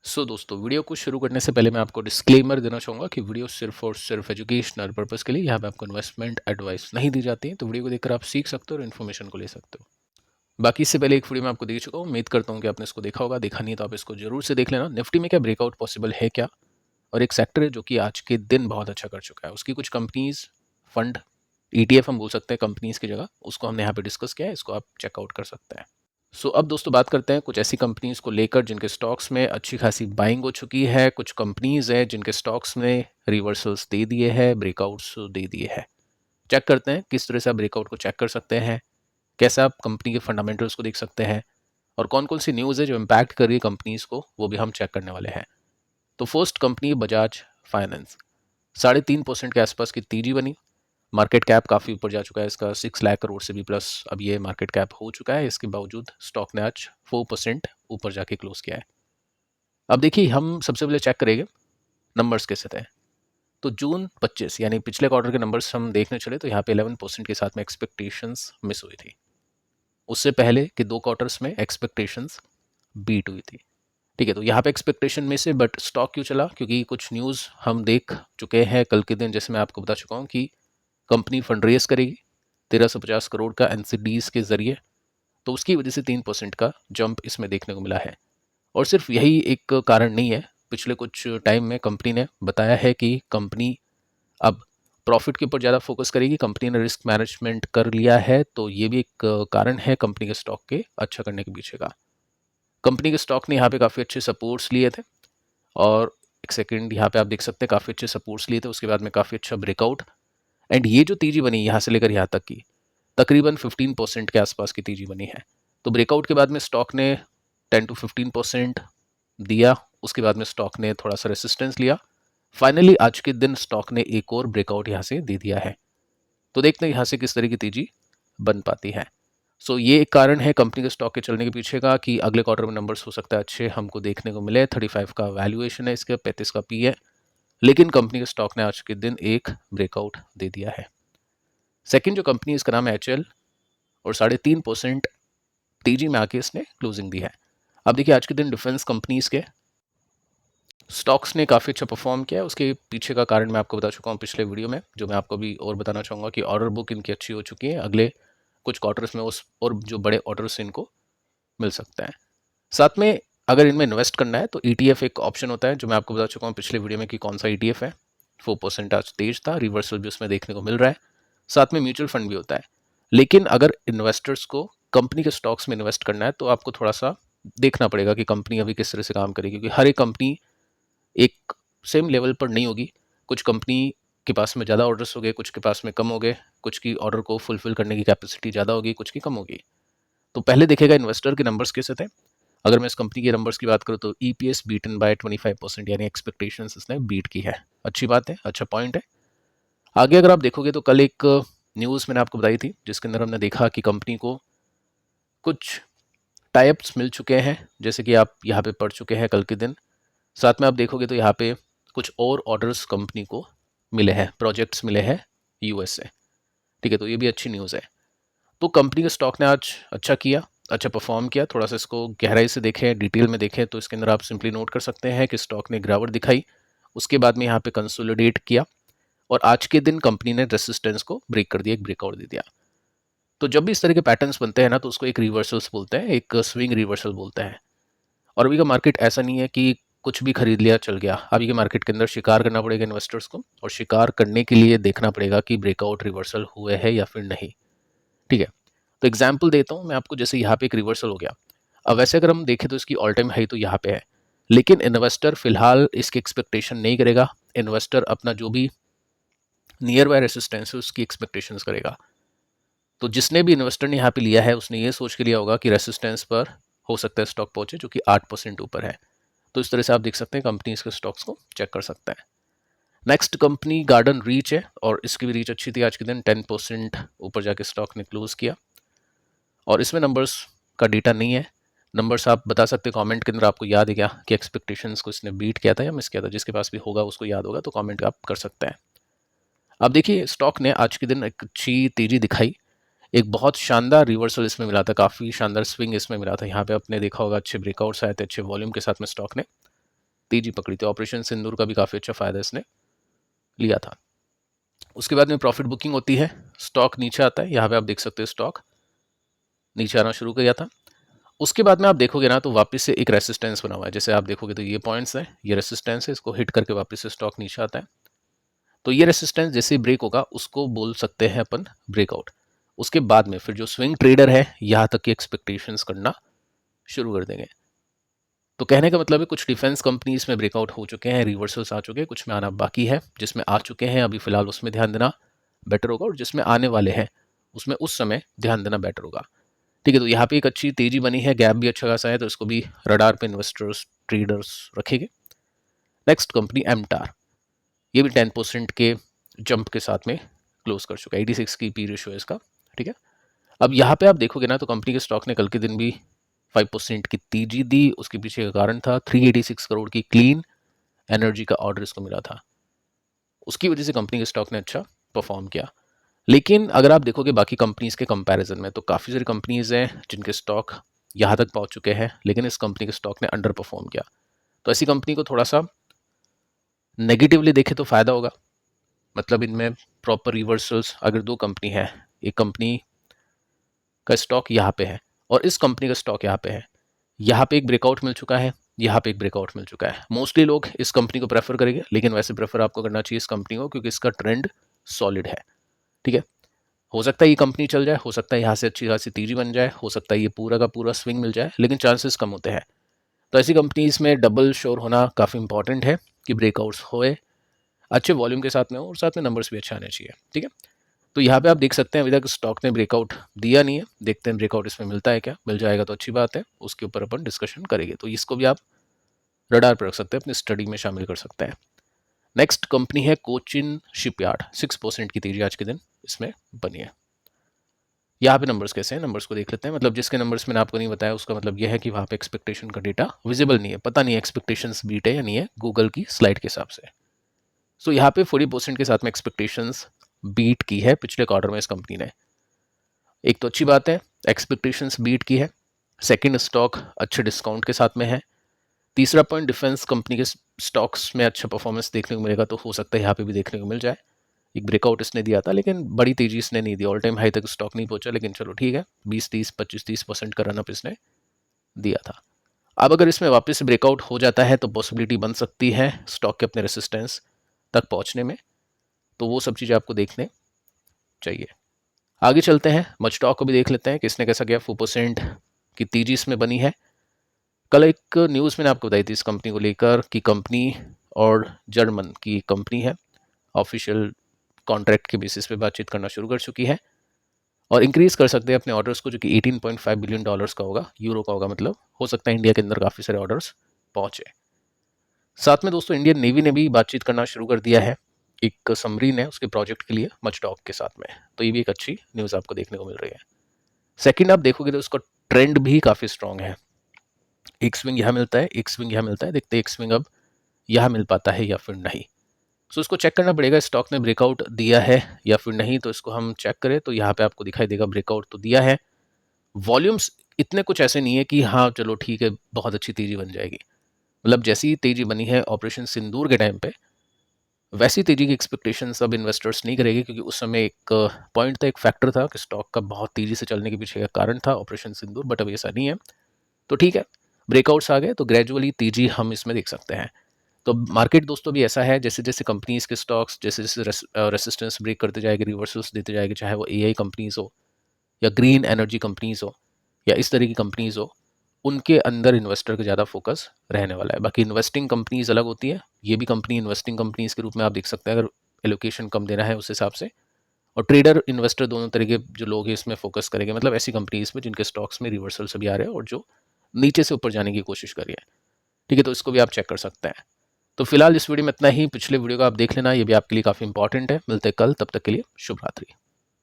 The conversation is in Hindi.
दोस्तों, वीडियो को शुरू करने से पहले मैं आपको डिस्क्लेमर देना चाहूँगा कि वीडियो सिर्फ और सिर्फ एजुकेशनल पर्पज़ के लिए, यहाँ पे आपको इन्वेस्टमेंट एडवाइस नहीं दी जाती है। तो वीडियो को देखकर आप सीख सकते हो और इन्फॉर्मेशन को ले सकते हो। बाकी इससे पहले एक वीडियो मैं आपको दे चुका हूँ, उम्मीद करता हूँ कि आपने इसको देखा होगा। देखा नहीं तो आप इसको जरूर से देख लेना। निफ्टी में क्या ब्रेकआउट पॉसिबल है क्या, और एक सेक्टर है जो कि आज के दिन बहुत अच्छा कर चुका है, उसकी कुछ कंपनीज, फंड, ETF हम बोल सकते हैं कंपनीज की जगह, उसको हमने यहाँ पे डिस्कस किया है। इसको आप चेकआउट कर सकते हैं। अब दोस्तों बात करते हैं कुछ ऐसी कंपनीज को लेकर जिनके स्टॉक्स में अच्छी खासी बाइंग हो चुकी है। कुछ कंपनीज हैं जिनके स्टॉक्स में रिवर्सल्स दे दिए हैं, ब्रेकआउट्स दे दिए हैं। चेक करते हैं किस तरह से आप ब्रेकआउट को चेक कर सकते हैं, कैसे आप कंपनी के फंडामेंटल्स को देख सकते हैं, और कौन कौन सी न्यूज़ है जो इम्पैक्ट कर रही है कंपनीज को, वो भी हम चेक करने वाले हैं। तो फर्स्ट कंपनी बजाज फाइनेंस, 3.5% के आसपास की तेजी बनी। मार्केट कैप काफ़ी ऊपर जा चुका है इसका, 6 लाख करोड़ से भी प्लस अब ये मार्केट कैप हो चुका है। इसके बावजूद स्टॉक ने आज 4% ऊपर जाके क्लोज किया है। अब देखिए, हम सबसे पहले चेक करेंगे नंबर्स कैसे थे। तो जून 25 यानी पिछले क्वार्टर के नंबर्स हम देखने चले तो यहाँ पे 11% के साथ में एक्सपेक्टेशंस मिस हुई थी। उससे पहले के 2 क्वार्टर्स में एक्सपेक्टेशंस बीट हुई थी। ठीक है, तो यहाँ पे एक्सपेक्टेशन में से बट स्टॉक क्यों चला, क्योंकि कुछ न्यूज़ हम देख चुके हैं कल के दिन। जैसे मैं आपको बता चुका हूँ कि कंपनी फंड रेज करेगी 1350 करोड़ का एनसीडीज के जरिए, तो उसकी वजह से 3% का जंप इसमें देखने को मिला है। और सिर्फ यही एक कारण नहीं है, पिछले कुछ टाइम में कंपनी ने बताया है कि कंपनी अब प्रॉफिट के ऊपर ज़्यादा फोकस करेगी। कंपनी ने रिस्क मैनेजमेंट कर लिया है, तो ये भी एक कारण है कंपनी के स्टॉक के अच्छा करने के पीछे का। कंपनी के स्टॉक ने यहाँ पे काफ़ी अच्छे सपोर्ट्स लिए थे, और एक सेकेंड, यहाँ पे आप देख सकते हैं काफ़ी अच्छे सपोर्ट्स लिए थे। उसके बाद में काफ़ी अच्छा ब्रेकआउट, एंड ये जो तेजी बनी यहाँ से लेकर यहाँ तक की तकरीबन 15% के आसपास की तेजी बनी है। तो ब्रेकआउट के बाद में स्टॉक ने 10 to 15% दिया। उसके बाद में स्टॉक ने थोड़ा सा रेसिस्टेंस लिया। फाइनली आज के दिन स्टॉक ने एक और ब्रेकआउट यहाँ से दे दिया है। तो देखते हैं यहाँ से किस तरह की तेजी बन पाती है। ये एक कारण है कंपनी के स्टॉक के चलने के पीछे का कि अगले क्वार्टर में नंबर्स हो सकता है अच्छे हमको देखने को मिले। 35 का वैल्यूएशन है इसका, 35 का पी है, लेकिन कंपनी के स्टॉक ने आज के दिन एक ब्रेकआउट दे दिया है। सेकंड जो कंपनी, इसका नाम है HL, और 3.5% तेजी में आके इसने क्लोजिंग दी है। अब देखिए, आज के दिन डिफेंस कंपनीज के स्टॉक्स ने काफ़ी अच्छा परफॉर्म किया है। उसके पीछे का कारण मैं आपको बता चुका हूँ पिछले वीडियो में, जो मैं आपको भी और बताना चाहूँगा कि ऑर्डर बुक इनकी अच्छी हो चुकी है। अगले कुछ क्वार्टर्स में उस और जो बड़े ऑर्डर्स इनको मिल सकते हैं। साथ में अगर इनमें इन्वेस्ट करना है तो ETF एक ऑप्शन होता है, जो मैं आपको बता चुका हूँ पिछले वीडियो में कि कौन सा ETF है। 4% आज तेज था, रिवर्सल भी उसमें देखने को मिल रहा है। साथ में म्यूचुअल फंड भी होता है। लेकिन अगर इन्वेस्टर्स को कंपनी के स्टॉक्स में इन्वेस्ट करना है तो आपको थोड़ा सा देखना पड़ेगा कि कंपनी अभी किस तरह से काम करेगी, क्योंकि हर एक कंपनी एक सेम लेवल पर नहीं होगी। कुछ कंपनी के पास में ज़्यादा ऑर्डर्स हो गए, कुछ के पास में कम हो गए, कुछ की ऑर्डर को फुलफिल करने की कैपेसिटी ज़्यादा होगी, कुछ की कम होगी। तो पहले देखेगा इन्वेस्टर के नंबर्स कैसे थे। अगर मैं इस कंपनी के नंबर्स की बात करूँ तो EPS बीटन बाय 25%, यानी एक्सपेक्टेशंस इसने बीट की है। अच्छी बात है, अच्छा पॉइंट है। आगे अगर आप देखोगे तो कल एक न्यूज़ मैंने आपको बताई थी जिसके अंदर हमने देखा कि कंपनी को कुछ टाइप्स मिल चुके हैं, जैसे कि आप यहाँ पे पढ़ चुके हैं कल के दिन। साथ में आप देखोगे तो यहाँ पे कुछ और ऑर्डर्स कंपनी को मिले हैं, प्रोजेक्ट्स मिले हैं US से। ठीक है, तो ये भी अच्छी न्यूज़ है। तो कंपनी के स्टॉक ने आज अच्छा किया, अच्छा परफॉर्म किया। थोड़ा सा इसको गहराई से देखें, डिटेल में देखें, तो इसके अंदर आप सिंपली नोट कर सकते हैं कि स्टॉक ने गिरावट दिखाई, उसके बाद में यहाँ पे कंसोलिडेट किया, और आज के दिन कंपनी ने रेसिस्टेंस को ब्रेक कर दिया, एक ब्रेकआउट दे दिया। तो जब भी इस तरह के पैटर्न्स बनते हैं ना, तो उसको एक रिवर्सल्स बोलते हैं, एक स्विंग रिवर्सल बोलते हैं। और अभी का मार्केट ऐसा नहीं है कि कुछ भी खरीद लिया चल गया। अभी के मार्केट के अंदर शिकार करना पड़ेगा इन्वेस्टर्स को, और शिकार करने के लिए देखना पड़ेगा कि ब्रेकआउट रिवर्सल हुए है या फिर नहीं। ठीक है, तो एग्जाम्पल देता हूँ मैं आपको। जैसे यहाँ पे एक रिवर्सल हो गया, अब वैसे अगर हम देखें तो इसकी ऑल टाइम हाई तो यहाँ पे है, लेकिन इन्वेस्टर फिलहाल इसकी एक्सपेक्टेशन नहीं करेगा। इन्वेस्टर अपना जो भी नियर बाय रेसिस्टेंस है उसकी एक्सपेक्टेशन करेगा। तो जिसने भी इन्वेस्टर ने यहाँ पे लिया है उसने ये सोच के लिया होगा कि रेसिस्टेंस पर हो सकता है स्टॉक पहुंचे, जो कि 8% ऊपर है। तो इस तरह से आप देख सकते हैं कंपनीज के स्टॉक्स को चेक कर सकते हैं। नेक्स्ट कंपनी गार्डन रीच है, और इसकी भी रीच अच्छी थी। आज के दिन 10% ऊपर जाके स्टॉक ने क्लोज किया, और इसमें नंबर्स का डेटा नहीं है। नंबर्स आप बता सकते हैं कमेंट के अंदर, आपको याद है क्या कि एक्सपेक्टेशंस को इसने बीट किया था या मिस किया था। जिसके पास भी होगा उसको याद होगा तो कमेंट आप कर सकते हैं। अब देखिए, स्टॉक ने आज के दिन एक अच्छी तेजी दिखाई, एक बहुत शानदार रिवर्सल इसमें मिला था, काफ़ी शानदार स्विंग इसमें मिला था। यहाँ पे आपने देखा होगा अच्छे ब्रेकआउट्स आए थे, अच्छे वॉल्यूम के साथ में स्टॉक ने तेजी पकड़ी थी। ऑपरेशन सिंदूर का भी काफ़ी अच्छा फ़ायदा इसने लिया था। उसके बाद में प्रॉफिट बुकिंग होती है, स्टॉक नीचे आता है, यहाँ पे आप देख सकते हो स्टॉक नीचे आना शुरू किया था। उसके बाद में आप देखोगे ना तो वापस से एक रेसिस्टेंस बना हुआ है, जैसे आप देखोगे तो ये पॉइंट्स है, ये रेसिस्टेंस है, इसको हिट करके वापस से स्टॉक नीचे आता है। तो ये रेसिस्टेंस जैसे ब्रेक होगा उसको बोल सकते हैं अपन ब्रेकआउट। उसके बाद में फिर जो स्विंग ट्रेडर है यहाँ तक की एक्सपेक्टेशंस करना शुरू कर देंगे। तो कहने का मतलब है कुछ डिफेंस कंपनीज में ब्रेकआउट हो चुके हैं, रिवर्सल्स आ चुके हैं, कुछ में आना बाकी है। जिसमें आ चुके हैं अभी फिलहाल उसमें ध्यान देना बेटर होगा, और जिसमें आने वाले हैं उसमें उस समय ध्यान देना बेटर होगा। ठीक है, तो यहाँ पे एक अच्छी तेजी बनी है, गैप भी अच्छा खासा है, तो इसको भी रडार पे इन्वेस्टर्स ट्रेडर्स रखेंगे। नेक्स्ट कंपनी एमटार, ये भी 10% के जंप के साथ में क्लोज कर चुका है, 86 की पी रेशियो है इसका। ठीक है, अब यहाँ पे आप देखोगे ना तो कंपनी के स्टॉक ने कल के दिन भी 5% की तेजी दी। उसके पीछे का कारण था 386 करोड़ की क्लीन एनर्जी का ऑर्डर इसको मिला था, उसकी वजह से कंपनी के स्टॉक ने अच्छा परफॉर्म किया। लेकिन अगर आप देखोगे बाकी कंपनीज के कंपैरिजन में तो काफ़ी सारी कंपनीज हैं जिनके स्टॉक यहाँ तक पहुँच चुके हैं, लेकिन इस कंपनी के स्टॉक ने अंडर परफॉर्म किया। तो ऐसी कंपनी को थोड़ा सा नेगेटिवली देखे तो फ़ायदा होगा, मतलब इनमें प्रॉपर रिवर्सल्स, अगर दो कंपनी है, एक कंपनी का स्टॉक यहाँ पे है और इस कंपनी का स्टॉक यहाँ पे है, यहाँ पे एक ब्रेकआउट मिल चुका है, यहाँ पे एक ब्रेकआउट मिल चुका है, मोस्टली लोग इस कंपनी को प्रेफर करेंगे, लेकिन वैसे प्रेफर आपको करना चाहिए इस कंपनी को क्योंकि इसका ट्रेंड सॉलिड है। ठीक है, हो सकता है ये कंपनी चल जाए, हो सकता है यहाँ से अच्छी खासी तेजी बन जाए, हो सकता है ये पूरा का पूरा स्विंग मिल जाए, लेकिन चांसेस कम होते हैं। तो ऐसी कंपनीज में डबल श्योर होना काफ़ी इंपॉर्टेंट है कि ब्रेकआउट्स होए, अच्छे वॉल्यूम के साथ में हो और साथ में नंबर्स भी अच्छे आने चाहिए। ठीक है, तो यहाँ पे आप देख सकते हैं अभी तक स्टॉक ने ब्रेकआउट दिया नहीं है, देखते हैं ब्रेकआउट इसमें मिलता है क्या, मिल जाएगा तो अच्छी बात है, उसके ऊपर अपन डिस्कशन करेंगे। तो इसको भी आप रडार पर रख सकते हैं, अपनी स्टडी में शामिल कर सकते हैं। नेक्स्ट कंपनी है कोचिन शिपयार्ड, 6% की तेजी आज के दिन इसमें बनी है। यहाँ पे नंबर्स कैसे हैं, नंबर्स को देख लेते हैं। मतलब जिसके नंबर्स मैंने आपको नहीं बताया उसका मतलब यह है कि वहाँ पे एक्सपेक्टेशन का डेटा विजिबल नहीं है, पता नहीं है एक्सपेक्टेशंस बीट है या नहीं है गूगल की स्लाइड के हिसाब से। सो यहाँ पे 40% के साथ में एक्सपेक्टेशंस बीट की है पिछले क्वार्टर में इस कंपनी ने। एक तो अच्छी बात है, एक्सपेक्टेशंस बीट की है। सेकंड, स्टॉक अच्छे डिस्काउंट के साथ में है। तीसरा पॉइंट, डिफेंस कंपनी के स्टॉक्स में अच्छा परफॉर्मेंस देखने को मिलेगा, तो हो सकता है यहाँ पे भी देखने को मिल जाए। एक ब्रेकआउट इसने दिया था लेकिन बड़ी तेजी इसने नहीं दी, ऑल टाइम हाई तक स्टॉक नहीं पहुंचा, लेकिन चलो ठीक है, 20-30 25-30% का रनअप इसने दिया था। अब अगर इसमें वापस से ब्रेकआउट हो जाता है तो पॉसिबिलिटी बन सकती है स्टॉक के अपने रेसिस्टेंस तक पहुंचने में, तो वो सब चीज़ें आपको देखने चाहिए। आगे चलते हैं, मस्टॉक को भी देख लेते हैं किसने कैसा किया। 4% की तेजी इसमें बनी है। कल एक न्यूज़ मैंने आपको बताई थी इस कंपनी को लेकर कि कंपनी और जर्मन की कंपनी है, ऑफिशियल कॉन्ट्रैक्ट के बेसिस पे बातचीत करना शुरू कर चुकी है और इंक्रीज कर सकते हैं अपने ऑर्डर्स को, जो कि $18.5 बिलियन का होगा, यूरो का होगा, मतलब हो सकता है इंडिया के अंदर काफ़ी सारे ऑर्डर्स पहुंचे। साथ में दोस्तों इंडियन नेवी ने भी बातचीत करना शुरू कर दिया है एक सबमरीन है उसके प्रोजेक्ट के लिए मचडॉक के साथ में, तो ये भी एक अच्छी न्यूज़ आपको देखने को मिल रही है। सेकंड, आप देखोगे तो उसका ट्रेंड भी काफ़ी स्ट्रॉन्ग है, एक स्विंग यहाँ मिलता है, एक स्विंग यहाँ मिलता है, देखते हैं एक स्विंग अब यहाँ मिल पाता है या फिर नहीं। सो इसको चेक करना पड़ेगा स्टॉक ने ब्रेकआउट दिया है या फिर नहीं, तो इसको हम चेक करें तो यहाँ पे आपको दिखाई देगा ब्रेकआउट तो दिया है। वॉल्यूम्स इतने कुछ ऐसे नहीं है कि हाँ चलो ठीक है बहुत अच्छी तेजी बन जाएगी, मतलब जैसी तेजी बनी है ऑपरेशन सिंदूर के टाइम पे वैसी तेजी की एक्सपेक्टेशन सब इन्वेस्टर्स नहीं करेंगे, क्योंकि उस समय एक पॉइंट था, एक फैक्टर था कि स्टॉक का बहुत तेजी से चलने के पीछे का कारण था ऑपरेशन सिंदूर, बट अब ऐसा नहीं है। तो ठीक है, ब्रेकआउट्स आ गए तो ग्रेजुअली तेजी हम इसमें देख सकते हैं। तो मार्केट दोस्तों भी ऐसा है, जैसे जैसे कंपनीज के स्टॉक्स जैसे जैसे रेसिस्टेंस ब्रेक करते जाएगी, रिवर्सल्स देते जाएगी, चाहे वो एआई कंपनीज हो या ग्रीन एनर्जी कंपनीज हो या इस तरह की कंपनीज हो, उनके अंदर इन्वेस्टर का ज़्यादा फोकस रहने वाला है। बाकी इन्वेस्टिंग कंपनीज अलग होती है, ये भी कंपनी इन्वेस्टिंग कंपनीज के रूप में आप देख सकते हैं अगर एलोकेशन कम देना है उस हिसाब से। और ट्रेडर इन्वेस्टर दोनों तरह के जो लोग हैं इसमें फोकस करेंगे, मतलब ऐसी कंपनीज में जिनके स्टॉक्स में रिवर्सल सभी आ रहे हैं और जो नीचे से ऊपर जाने की कोशिश कर रही है। ठीक है, तो इसको भी आप चेक कर सकते हैं। तो फिलहाल इस वीडियो में इतना ही, पिछले वीडियो को आप देख लेना, ये भी आपके लिए काफ़ी इंपॉर्टेंट है। मिलते हैं कल, तब तक के लिए शुभ रात्रि।